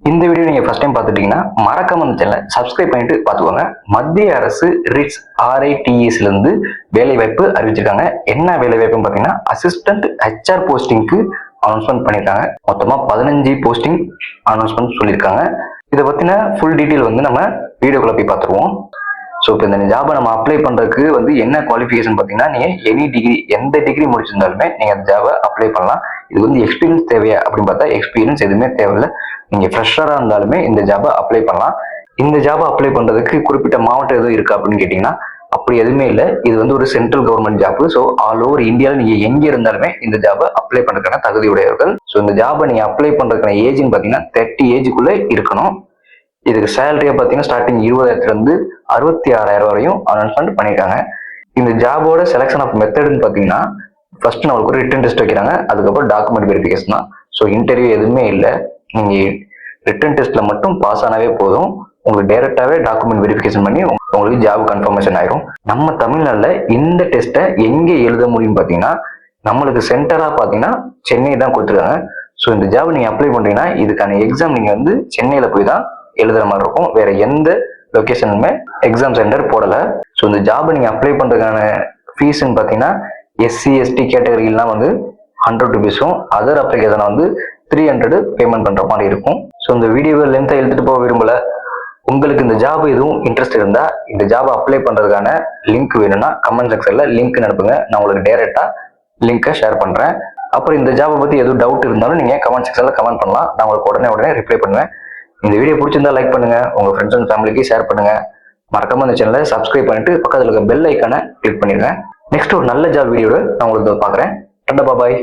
இந்த வீடியோ நீங்க first time பார்த்துட்டீங்கன்னா மறக்காம இந்த சேனலை சப்ஸ்கிரைப் பண்ணிட்டு பார்த்துக்கோங்க. மத்திய அரசு ரிட்ஸ் RITESல இருந்து வேலை வாய்ப்பு அறிவிச்சிருக்காங்க. என்ன வேலை வாய்ப்புன்னு பார்த்தீங்கன்னா அசிஸ்டன்ட் HR போஸ்டிங்க்கு அனௌன்ஸ்மெண்ட் பண்ணியிருக்காங்க. மொத்தமா 15 போஸ்டிங் அனௌன்ஸ்மெண்ட் சொல்லியிருக்காங்க. இதை பத்தின ஃபுல் டீட்டெயில் வந்து நம்ம வீடியோக்குள்ள போய் பார்த்துருவோம். ஸோ இப்போ இந்த ஜாபை நம்ம அப்ளை பண்ணுறதுக்கு வந்து என்ன குவாலிஃபிகேஷன் பார்த்தீங்கன்னா நீங்கள் எனி டிகிரி எந்த டிகிரி முடிச்சிருந்தாலுமே நீங்கள் அந்த ஜாபை அப்ளை பண்ணலாம். இது வந்து எக்ஸ்பீரியன்ஸ் தேவையா அப்படின்னு பார்த்தா எக்ஸ்பீரியன்ஸ் எதுவுமே தேவையில்லை. நீங்கள் ஃப்ரெஷராக இருந்தாலுமே இந்த ஜாபை அப்ளை பண்ணலாம். இந்த ஜாபை அப்ளை பண்ணுறதுக்கு குறிப்பிட்ட மாவட்டம் எதுவும் இருக்கா அப்படின்னு கேட்டிங்கன்னா அப்படி எதுவுமே இல்லை. இது வந்து ஒரு central government job. So all over இந்தியாவில் நீங்கள் எங்கே இருந்தாலுமே இந்த ஜாபை அப்ளை பண்ணுறதுக்கான தகுதி உடையவர்கள். ஸோ இந்த ஜாபை நீங்கள் அப்ளை பண்ணுறதுக்கான ஏஜ்னு பார்த்தீங்கன்னா 30 ஏஜுக்குள்ளே இருக்கணும். இதுக்கு சேலரியா பார்த்தீங்கன்னா ஸ்டார்டிங் 20,000 66,000 வரையும் அனௌன்ஸ்மெண்ட் பண்ணியிருக்காங்க. இந்த ஜாபோட செலக்ஷன் ஆஃப் மெத்தட்னு பார்த்தீங்கன்னா ஃபர்ஸ்ட் நம்மளுக்கு ஒரு ரிட்டன் டெஸ்ட் வைக்கிறாங்க. அதுக்கப்புறம் டாக்குமெண்ட் வெரிஃபிகேஷன் தான். ஸோ இன்டர்வியூ எதுவுமே இல்லை. நீங்கள் ரிட்டன் டெஸ்ட்ல மட்டும் பாஸ் ஆனாவே போதும். உங்களுக்கு டைரக்டாவே டாக்குமெண்ட் வெரிஃபிகேஷன் பண்ணி உங்களுக்கு ஜாப் கன்ஃபர்மேஷன் ஆயிரும். நம்ம தமிழ்நாட்டில் இந்த டெஸ்ட்டை எங்கே எழுத முடியும்னு பார்த்தீங்கன்னா நம்மளுக்கு சென்டரா பார்த்தீங்கன்னா சென்னை தான் கொடுத்துருக்காங்க. ஸோ இந்த ஜாப் நீங்கள் அப்ளை பண்ணுறீங்கன்னா இதுக்கான எக்ஸாம் நீங்கள் வந்து சென்னையில் போய் தான் எழுதுற மாதிரி இருக்கும். வேற எந்த லொகேஷனுமே எக்ஸாம் சென்டர் போடல. ஸோ இந்த ஜாபை நீங்க அப்ளை பண்றதுக்கான ஃபீஸ்ன்னு பார்த்தீங்கன்னா SC ST கேட்டகரிலாம் வந்து 100 ருபீஸும் அதர் அப்ளிகேஷனை வந்து 300 பேமெண்ட் பண்ற மாதிரி இருக்கும். ஸோ இந்த வீடியோவை லென்த்தாக எழுதிட்டு போக விரும்பல. உங்களுக்கு இந்த ஜாப் எதுவும் இன்ட்ரெஸ்ட் இருந்தா இந்த ஜாபை அப்ளை பண்றதுக்கான லிங்க் வேணும்னா கமெண்ட் செக்ஷன்ல லிங்க் அனுப்புங்க. நான் உங்களுக்கு டைரக்டா லிங்கை ஷேர் பண்றேன். அப்புறம் இந்த ஜாபை பத்தி எதுவும் டவுட் இருந்தாலும் நீங்க கமெண்ட் செக்ஷன்ல கமெண்ட் பண்ணலாம். நான் உங்களுக்கு உடனே ரிப்ளை பண்ணுவேன். இந்த வீடியோ பிடிச்சிருந்தா லைக் பண்ணுங்க, உங்க ஃப்ரெண்ட்ஸ் அண்ட் ஃபேமிலிக்கு ஷேர் பண்ணுங்க. மறக்காம இந்த சேனலை சப்ஸ்கிரைப் பண்ணிட்டு பக்கத்துல இருக்க பெல் ஐக்கானை கிளிக் பண்ணிடுங்க. நெக்ஸ்ட் ஒரு நல்ல ஜாப் வீடியோட நான் உங்களுக்கு பார்க்குறேன். டாடா பாய்.